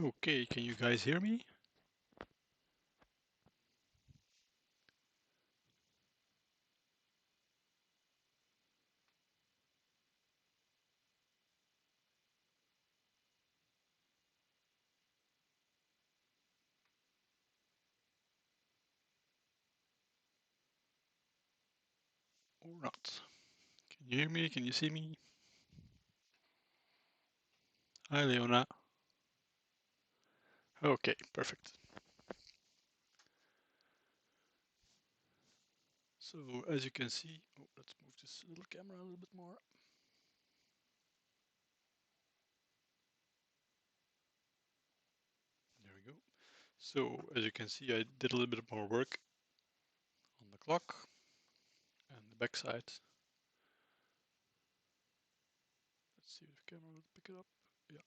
Okay, can you guys hear me? Or not? Can you hear me? Can you see me? Hi, Leona. Okay, perfect. So as you can see, let's move this little camera a little bit more. There we go. So as you can see, I did a little bit more work on the clock and the backside. Let's see if the camera will pick it up. Yeah.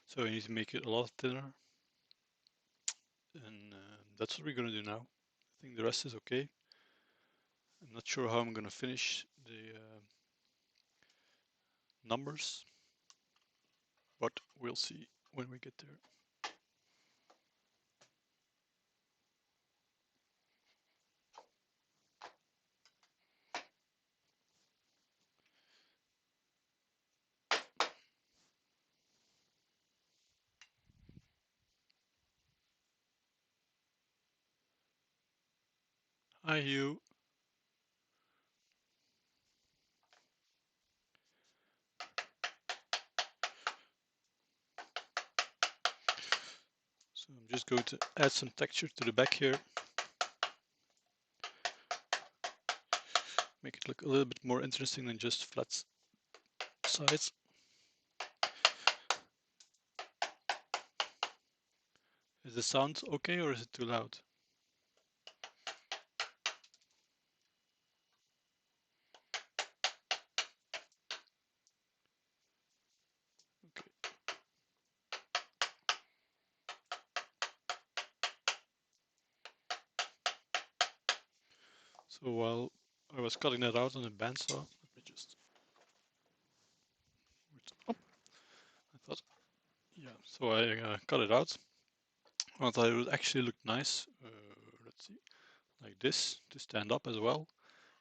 So I need to make it a lot thinner, and that's what we're gonna do now. I think the rest is okay. I'm not sure how I'm gonna finish the numbers, but we'll see when we get there. Hi, Hugh. So I'm just going to add some texture to the back here. Make it look a little bit more interesting than just flat sides. Is the sound okay or is it too loud? Okay. So while I was cutting that out on a bandsaw, let me just up. I thought, yeah. So I cut it out. I thought it would actually look nice. Let's see, like this to stand up as well.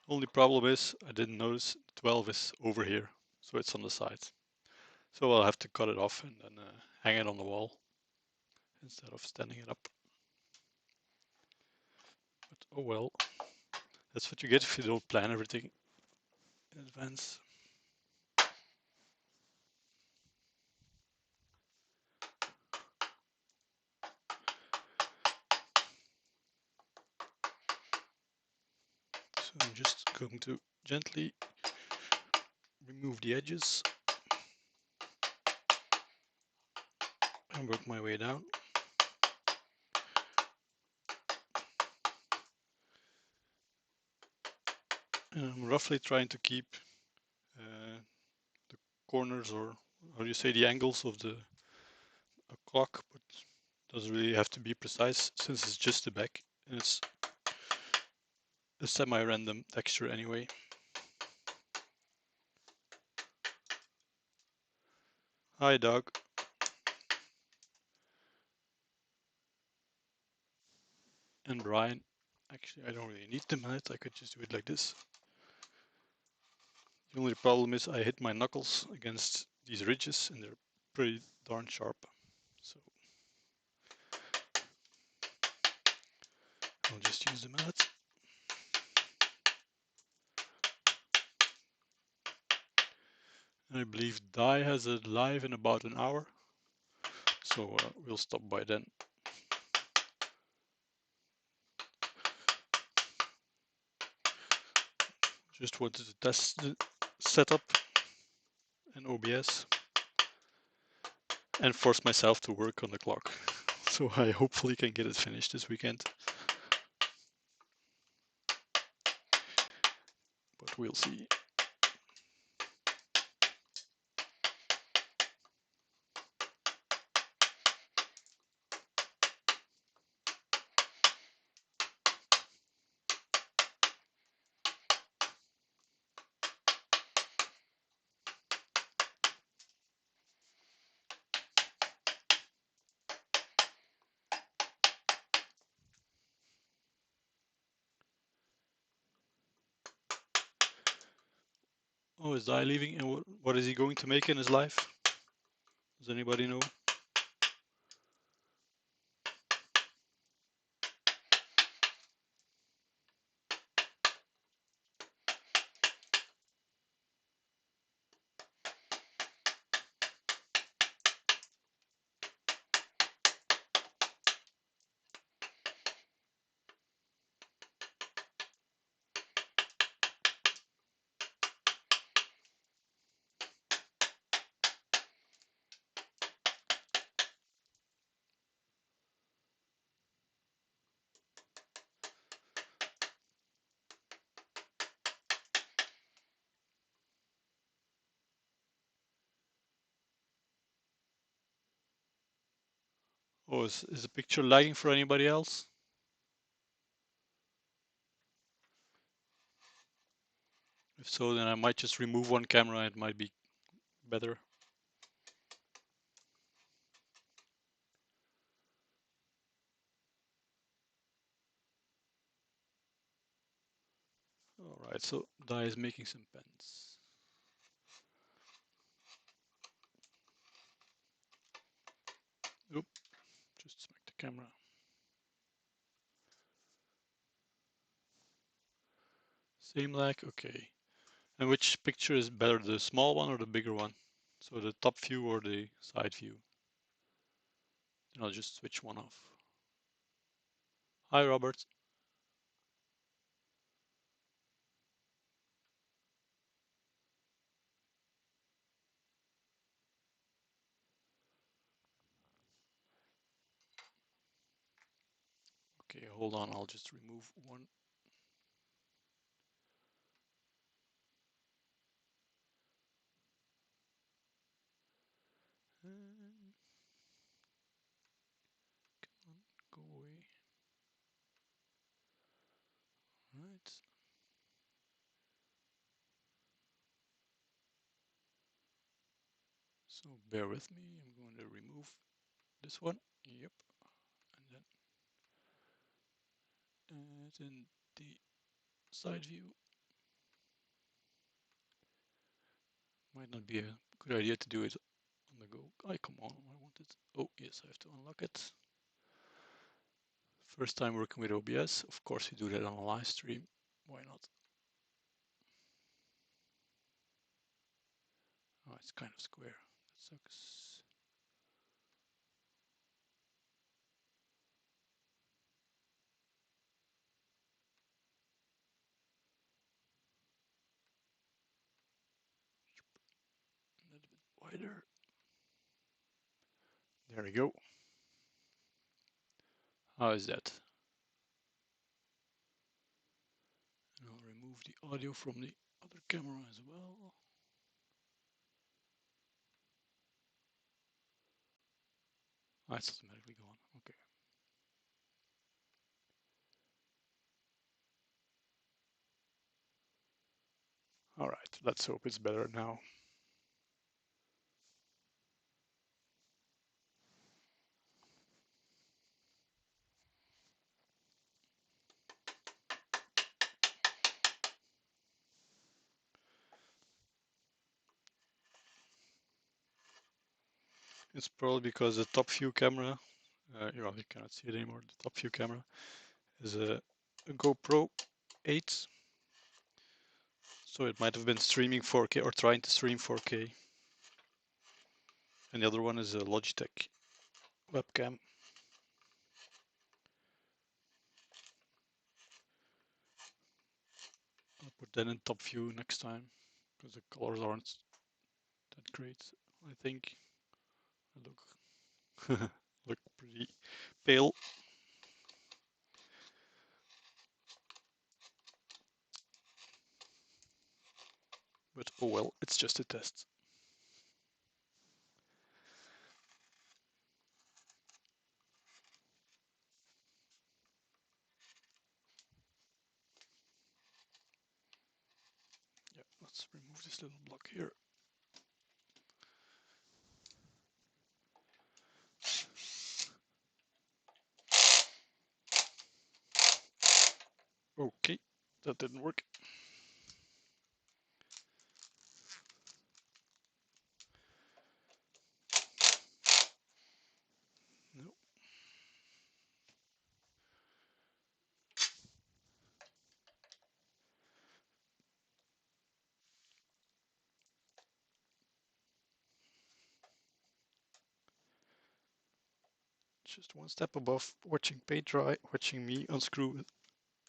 Only problem is I didn't notice 12 is over here, so it's on the side. So I'll have to cut it off and then hang it on the wall instead of standing it up. But oh well, that's what you get if you don't plan everything in advance. So I'm just going to gently remove the edges and work my way down. And I'm roughly trying to keep the corners, or how do you say, the angles of the clock, but doesn't really have to be precise since it's just the back and it's a semi-random texture anyway. Hi, dog. And Brian. Actually, I don't really need them on it. I could just do it like this. The only problem is I hit my knuckles against these ridges and they're pretty darn sharp. So I'll just use the mallet. And I believe dye has it live in about an hour. So we'll stop by then. Just wanted to test the setup and OBS and force myself to work on the clock. So I hopefully can get it finished this weekend. But we'll see. Oh, is Dai leaving? And what is he going to make in his life? Does anybody know? Oh, is the picture lagging for anybody else? If so, then I might just remove one camera. It might be better. All right, so Dai is making some pens. Oop, just smack the camera. Same lag, okay. And which picture is better, the small one or the bigger one? So the top view or the side view? And I'll just switch one off. Hi, Robert. Okay, hold on, I'll just remove one. Come on, go away. Right. So bear with me, I'm going to remove this one. Yep. And then add in the side view. Might not be a good idea to do it on the go. Come on, I want it. Oh, yes, I have to unlock it. First time working with OBS. Of course, we do that on a live stream. Why not? Oh, it's kind of square. That sucks. A little bit wider. There we go. How is that? And I'll remove the audio from the other camera as well. Ah, it's automatically gone. Okay. All right, let's hope it's better now. It's probably because the top view camera, you cannot see it anymore. The top view camera is a GoPro 8. So it might have been streaming 4K or trying to stream 4K. And the other one is a Logitech webcam. I'll put that in top view next time because the colors aren't that great. I think I look pretty pale. But oh well, it's just a test. Yeah, let's remove this little block here. Okay, that didn't work. just one step above watching paint dry, watching me unscrew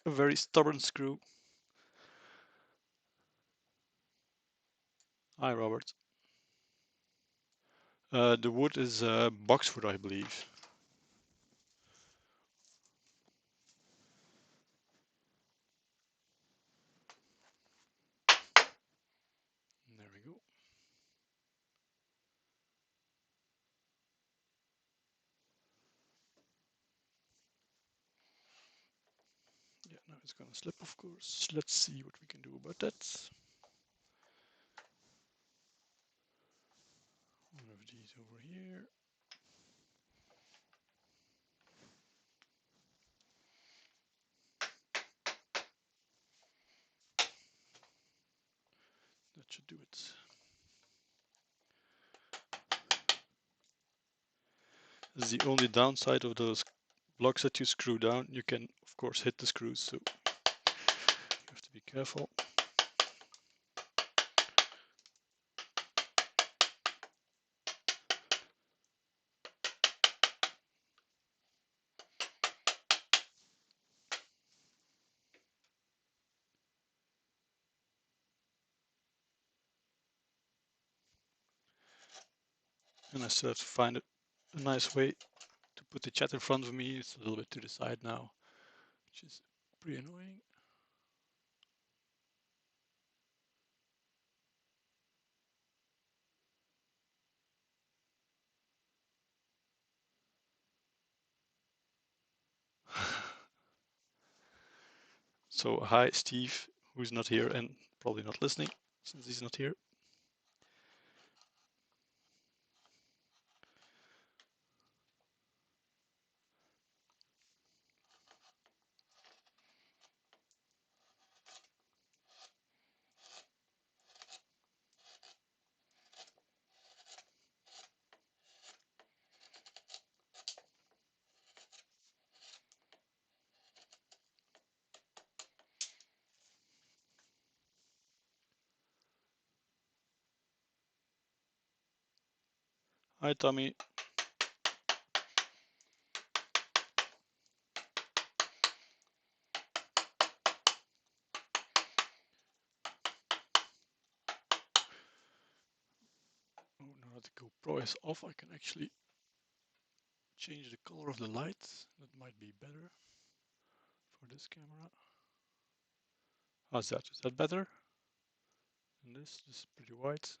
a very stubborn screw. Hi, Robert. The wood is boxwood, I believe. There we go. Yeah, now it's gonna slip, of course. Let's see what we can do about that. One of these over here. That should do it. This is the only downside of those blocks that you screw down. You can, of course, hit the screws, so you have to be careful. And I still have to find a nice way to put the chat in front of me. It's a little bit to the side now, which is pretty annoying. So hi, Steve, who's not here and probably not listening since he's not here. Hi, Tommy. Oh, now that the GoPro is off, I can actually change the color of the light. That might be better for this camera. How's that? Is that better? And this is pretty white.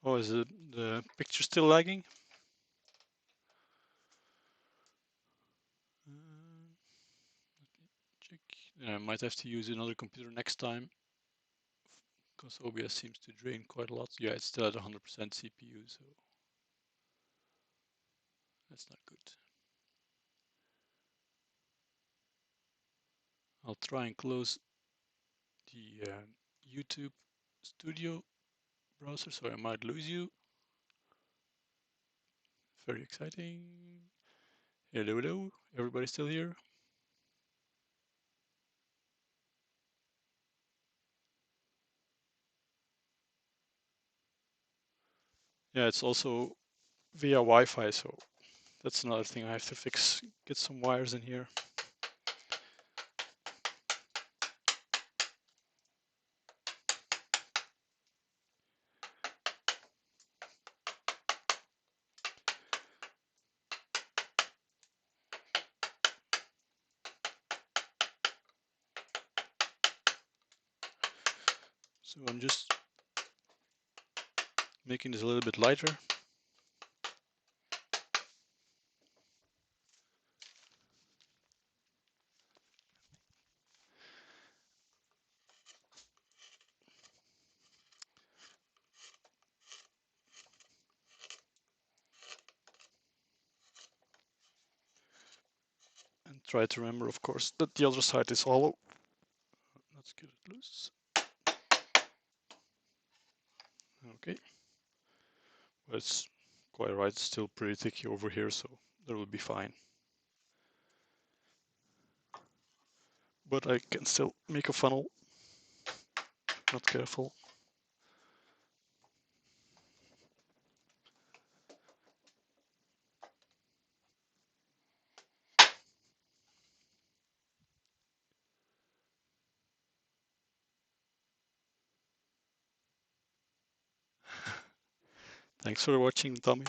Oh, is the picture still lagging? Let me check. Yeah, I might have to use another computer next time because OBS seems to drain quite a lot. Yeah, it's still at 100% CPU, so that's not good. I'll try and close the YouTube Studio browser, so I might lose you. Very exciting. Hello, hello. Everybody still here? Yeah, it's also via Wi-Fi, so that's another thing I have to fix. Get some wires in here. So I'm just making this a little bit lighter. And try to remember, of course, that the other side is hollow. Let's get it loose. Okay. Well, it's quite right, it's still pretty thick over here, so that will be fine. but I can still make a funnel. Not careful. Thanks for watching, Tommy.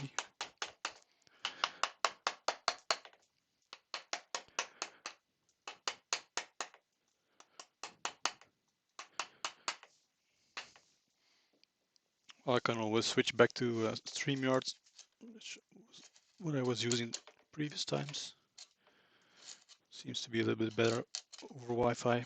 I can always switch back to StreamYard, which was what I was using previous times. Seems to be a little bit better over Wi-Fi.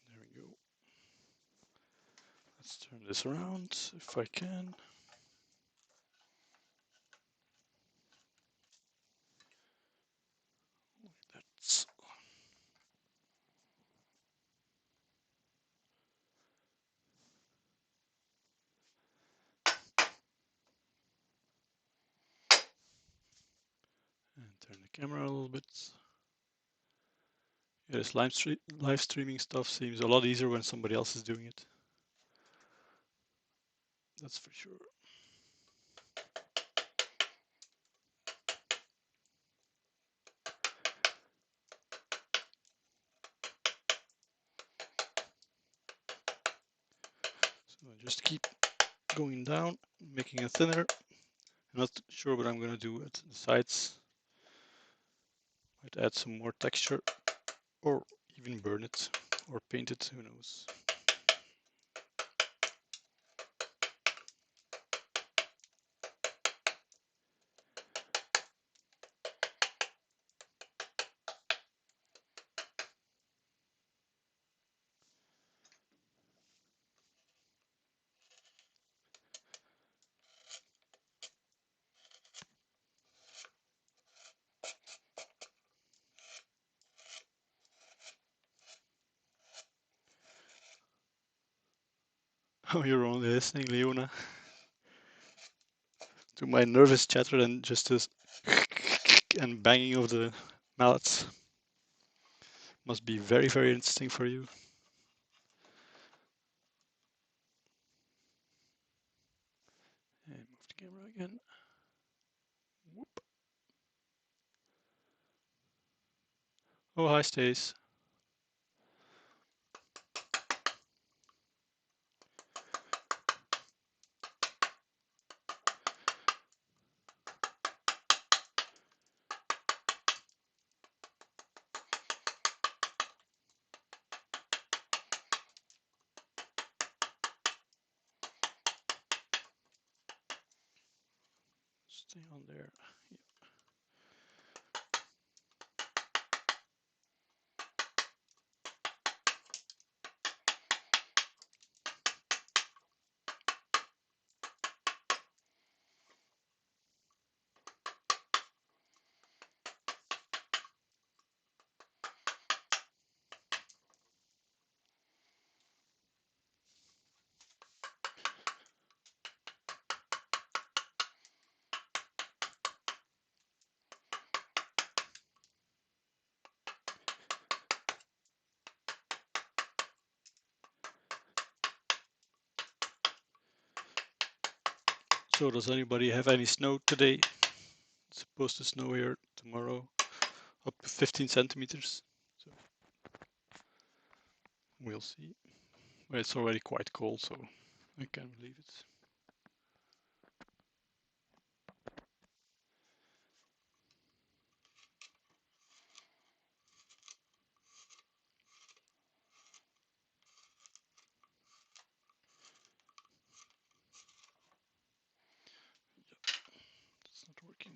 There we go. Let's turn this around if I can. That's and turn the camera a little bit. Yeah, this live streaming stuff seems a lot easier when somebody else is doing it. That's for sure. So I just keep going down, making it thinner. I'm not sure what I'm going to do at the sides. Might add some more texture or even burn it or paint it, who knows. Oh, you're only listening, Leona, to my nervous chatter and just this and banging of the mallets. Must be very, very interesting for you. And move the camera again. Whoop. Oh, hi, Stace. Stay on there. Yeah. So does anybody have any snow today? It's supposed to snow here tomorrow, up to 15 centimeters. So we'll see. Well, it's already quite cold, so I can't believe it. working.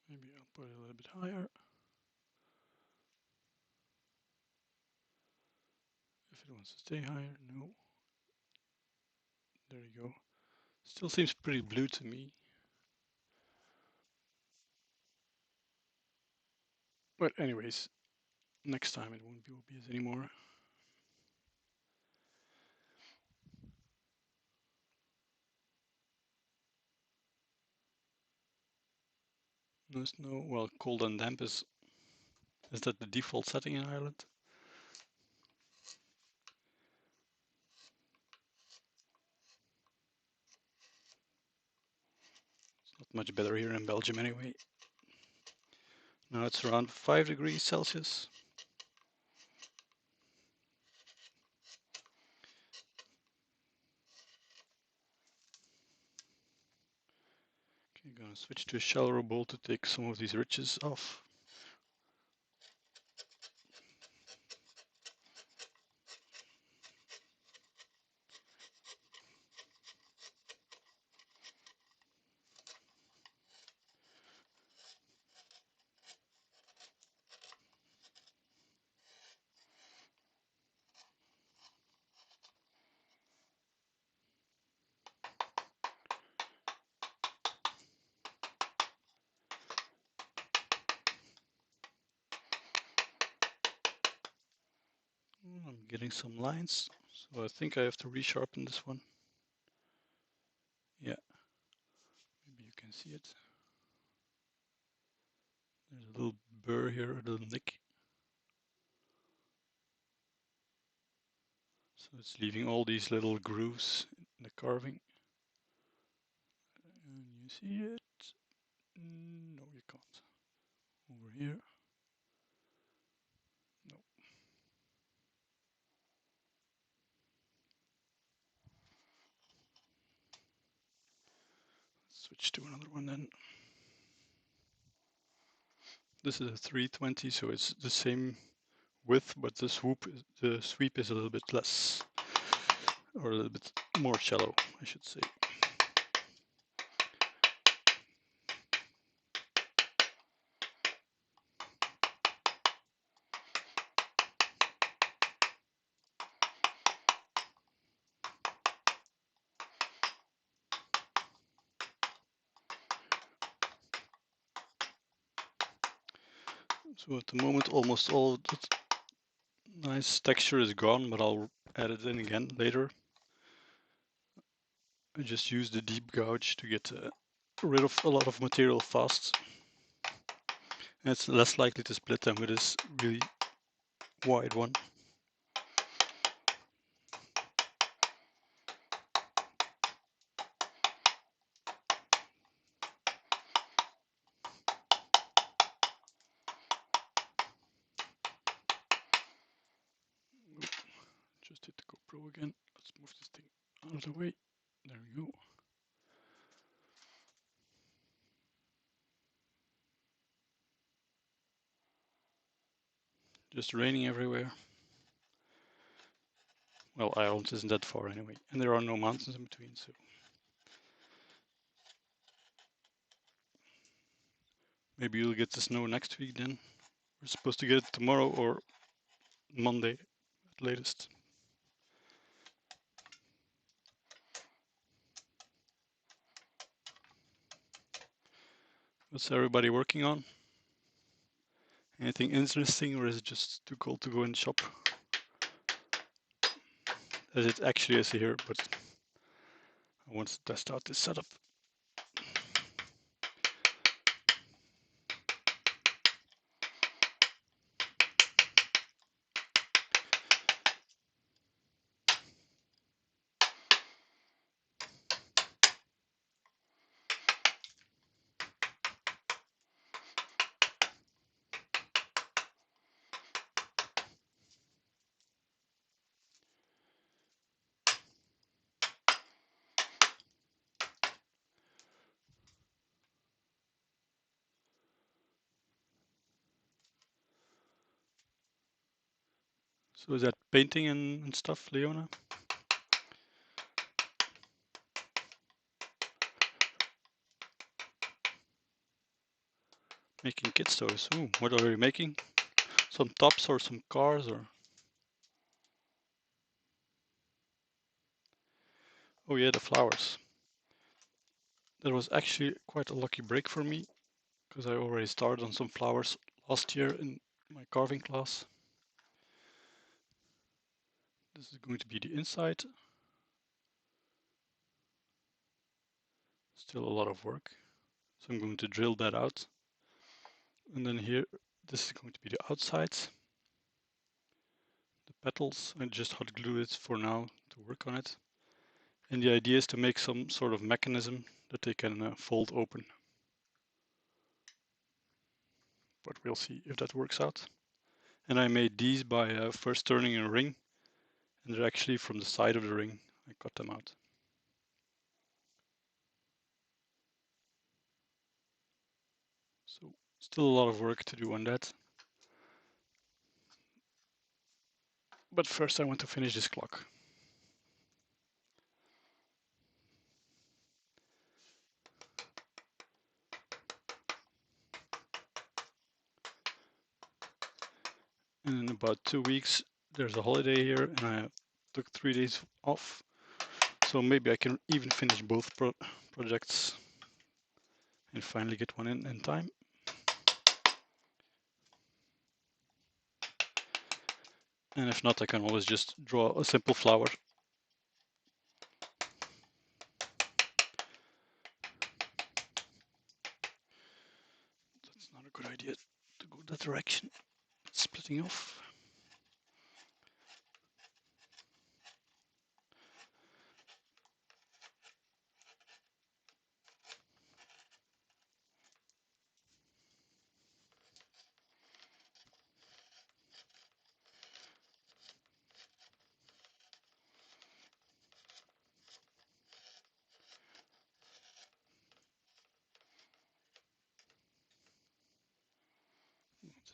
Maybe I'll put it a little bit higher. If it wants to stay higher, no. There you go. Still seems pretty blue to me. But anyways, next time it won't be obvious anymore. No snow. Well, cold and damp is that the default setting in Ireland? It's not much better here in Belgium anyway. Now it's around 5 degrees Celsius. Okay, gonna switch to a shallower bowl to take some of these ridges off. I'm getting some lines, so I think I have to resharpen this one. Yeah, maybe you can see it. There's a little burr here, a little nick. So it's leaving all these little grooves in the carving. And you see it? No, you can't. Over here. No. Switch to another one then. This is a 320, so it's the same width, but the sweep is a little bit less, or a little bit more shallow, I should say. So at the moment, almost all of that nice texture is gone, but I'll add it in again later. I just use the deep gouge to get rid of a lot of material fast. And it's less likely to split than with this really wide one. Just hit the GoPro again. Let's move this thing out of the way. There we go. Just raining everywhere. Well, Ireland isn't that far anyway, and there are no mountains in between, so. Maybe you'll get the snow next week then. We're supposed to get it tomorrow or Monday at latest. What's everybody working on? Anything interesting, or is it just too cold to go in the shop? As it actually is here, but I want to test out this setup. So is that painting and stuff, Leona? Making kit toys. Ooh, what are you making? Some tops or some cars or? Oh yeah, the flowers. That was actually quite a lucky break for me because I already started on some flowers last year in my carving class. This is going to be the inside. Still a lot of work. So I'm going to drill that out. And then here, this is going to be the outside. The petals, I just hot glue it for now to work on it. And the idea is to make some sort of mechanism that they can fold open. But we'll see if that works out. And I made these by first turning a ring. And they're actually from the side of the ring. I cut them out. So still a lot of work to do on that. But first I want to finish this clock. And in about 2 weeks, there's a holiday here and I took 3 days off. So maybe I can even finish both projects and finally get one in time. And if not, I can always just draw a simple flower. That's not a good idea to go that direction. It's splitting off.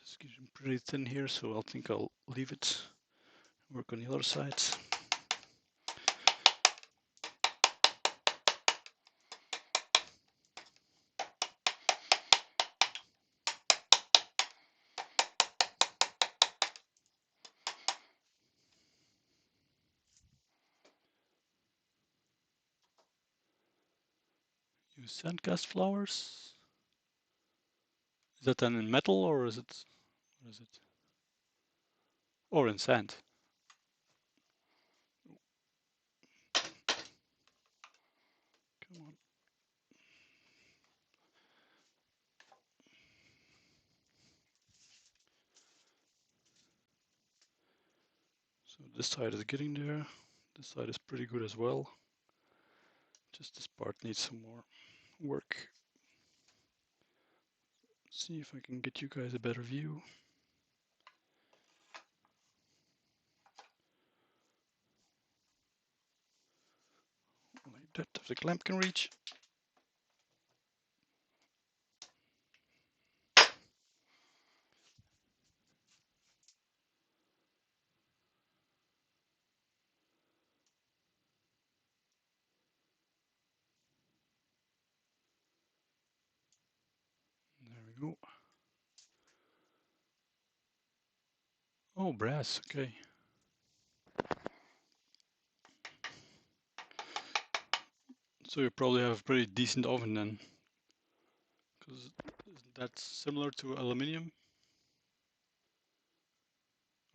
It's getting pretty thin here, so I think I'll leave it. Work on the other side. Use sandcast flowers. Is that then in metal or is it? What is it? Or in sand? Come on. So this side is getting there. This side is pretty good as well. Just this part needs some more work. See if I can get you guys a better view. Like depth of the clamp can reach. There we go. Oh, brass, okay. So you probably have a pretty decent oven then. Because that's similar to aluminium.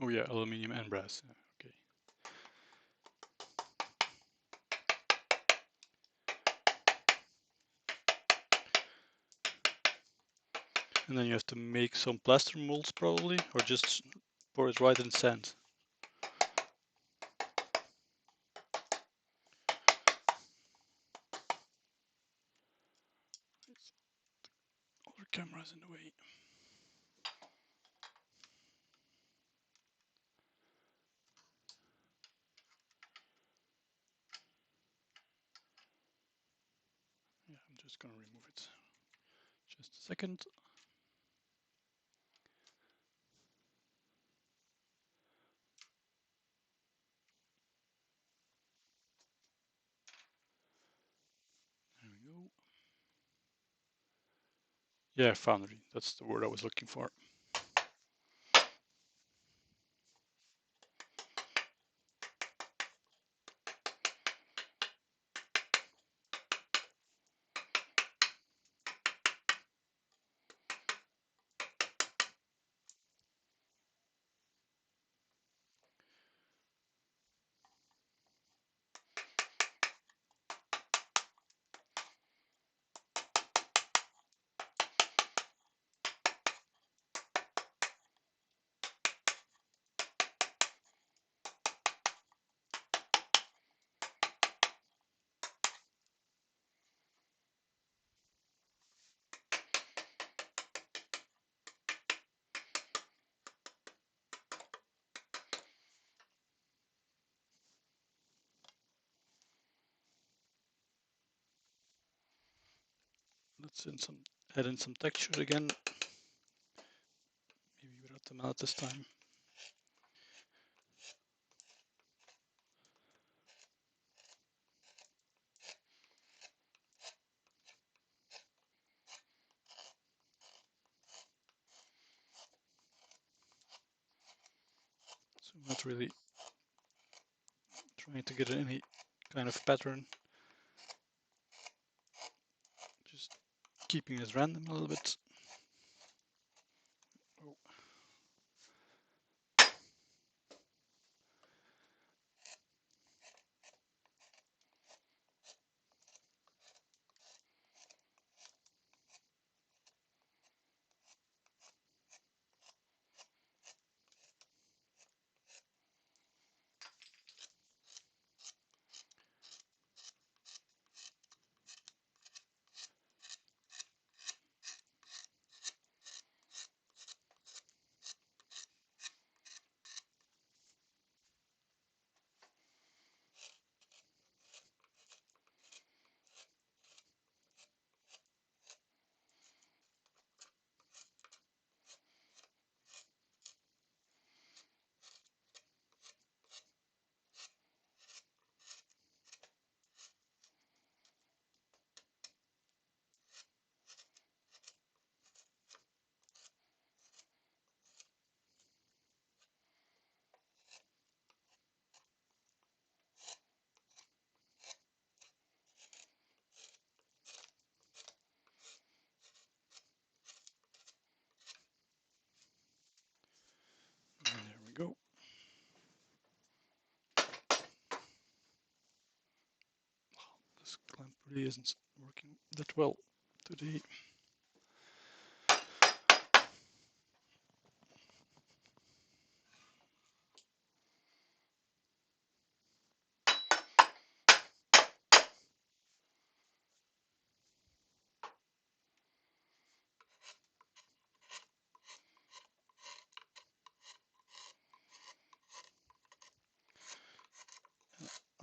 Oh yeah, aluminium and brass. Okay. And then you have to make some plaster molds probably, or just pour it right in sand. Other camera's in the way. Yeah, I'm just gonna remove it. Just a second. Yeah, foundry. That's the word I was looking for. Let's add in some textures again. Maybe without the mallet this time. So I'm not really trying to get any kind of pattern. Just keeping it random a little bit. Oh. And there we go. This clamp really isn't working that well today.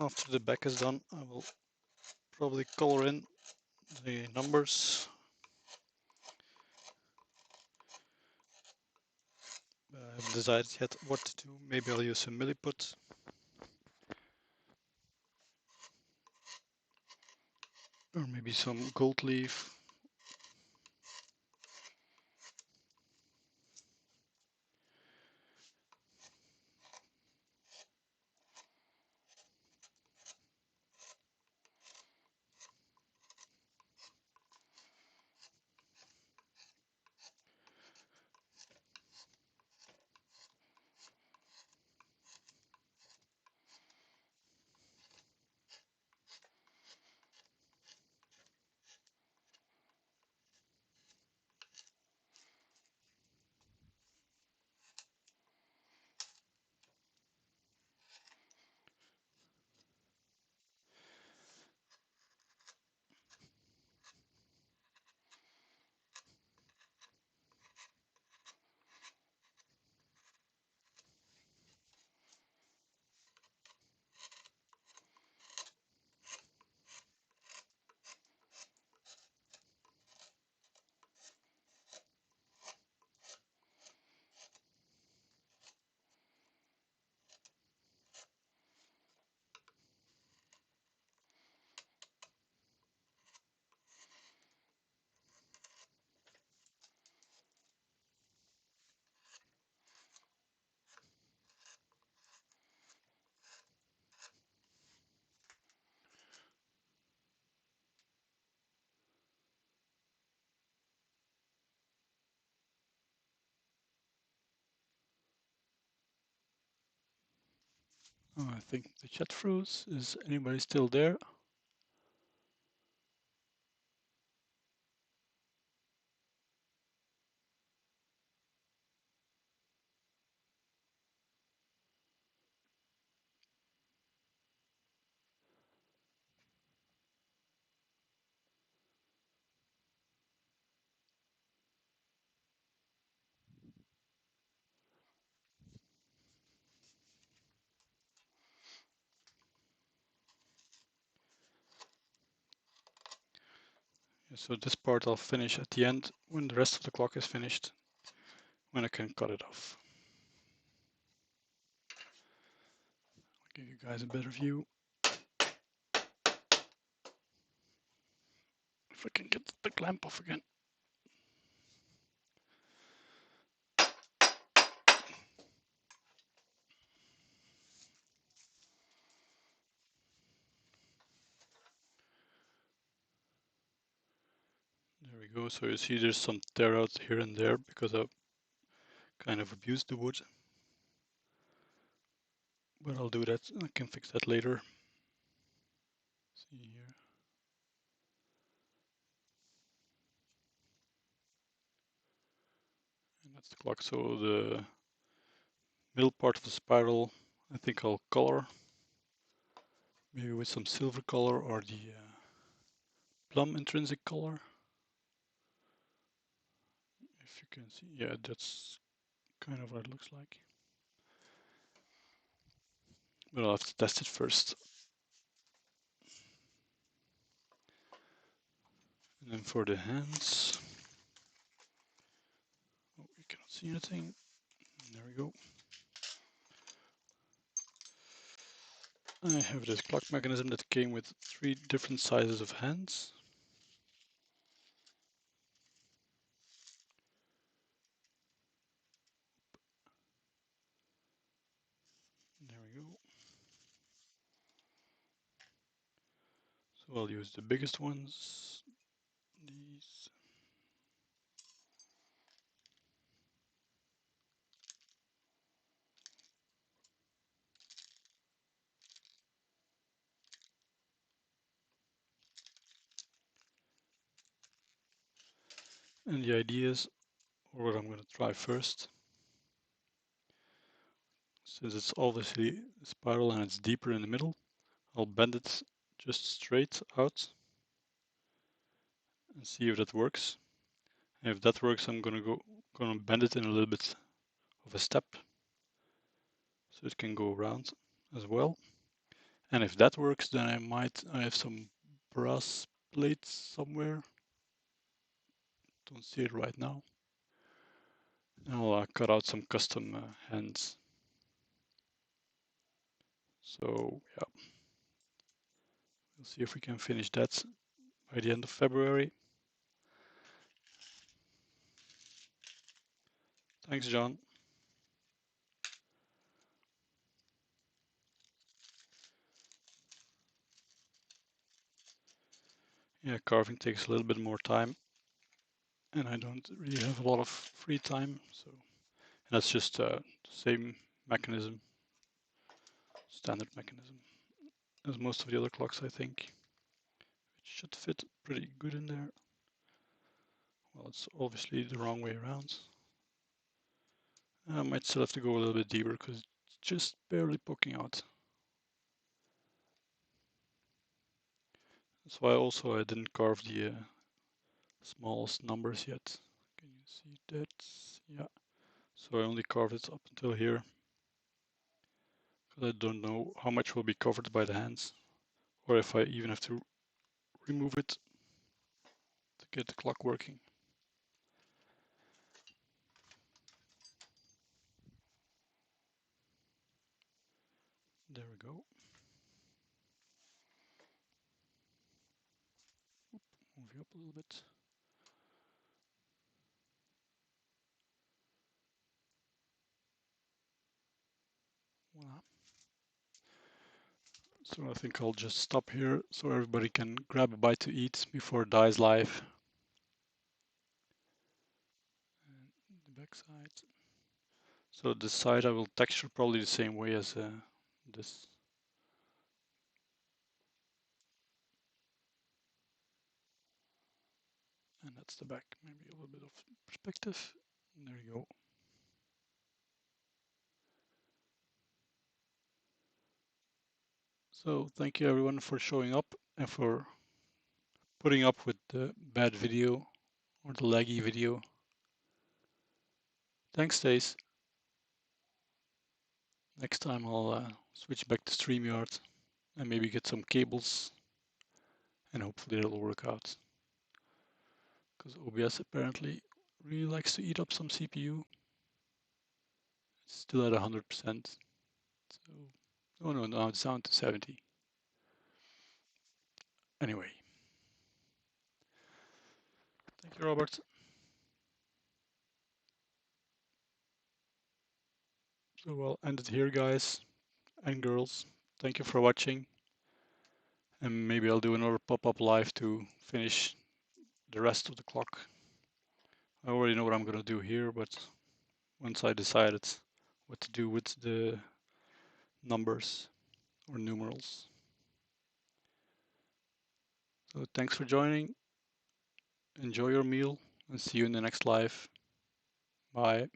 After the back is done, I will probably color in the numbers. I haven't decided yet what to do. Maybe I'll use some milliput. Or maybe some gold leaf. Oh, I think the chat froze. Is anybody still there? Yeah, so this part I'll finish at the end when the rest of the clock is finished, when I can cut it off. I'll give you guys a better view. If I can get the clamp off again. There we go. So you see there's some tear out here and there because I kind of abused the wood. But I'll do that. I can fix that later. See here. And that's the clock. So the middle part of the spiral, I think I'll color. Maybe with some silver color or the plum intrinsic color. If you can see, yeah, that's kind of what it looks like. But I'll have to test it first. And then for the hands, oh, you cannot see anything. There we go. I have this clock mechanism that came with 3 different sizes of hands. There we go. So I'll use the biggest ones, these. And the idea is, or what I'm going to try first, since it's obviously a spiral and it's deeper in the middle, I'll bend it just straight out and see if that works. And if that works, I'm gonna bend it in a little bit of a step so it can go around as well. And if that works, then I have some brass plates somewhere. Don't see it right now. I'll cut out some custom hands. So yeah, we'll see if we can finish that by the end of February. Thanks, John. Yeah, carving takes a little bit more time, and I don't really have a lot of free time. So and that's just the same mechanism, standard mechanism, as most of the other clocks, I think. It should fit pretty good in there. Well, it's obviously the wrong way around. I might still have to go a little bit deeper because it's just barely poking out. That's why also I didn't carve the smallest numbers yet. Can you see that? Yeah. So I only carved it up until here. Because I don't know how much will be covered by the hands. Or if I even have to remove it to get the clock working. There we go. Move you up a little bit. Voila. So I think I'll just stop here so everybody can grab a bite to eat before it dies live. And the back side. So this side I will texture probably the same way as this. And that's the back. Maybe a little bit of perspective. There you go. So thank you everyone for showing up and for putting up with the bad video or the laggy video. Thanks, Stace. Next time I'll switch back to StreamYard and maybe get some cables and hopefully it'll work out. Because OBS apparently really likes to eat up some CPU. It's still at 100%. So, oh no, now it's down to 70. Anyway. Thank you, Robert. So we'll end it here, guys and girls. Thank you for watching. And maybe I'll do another pop-up live to finish the rest of the clock. I already know what I'm gonna do here, but once I decided what to do with the numbers or numerals. So thanks for joining. Enjoy your meal and see you in the next live. Bye.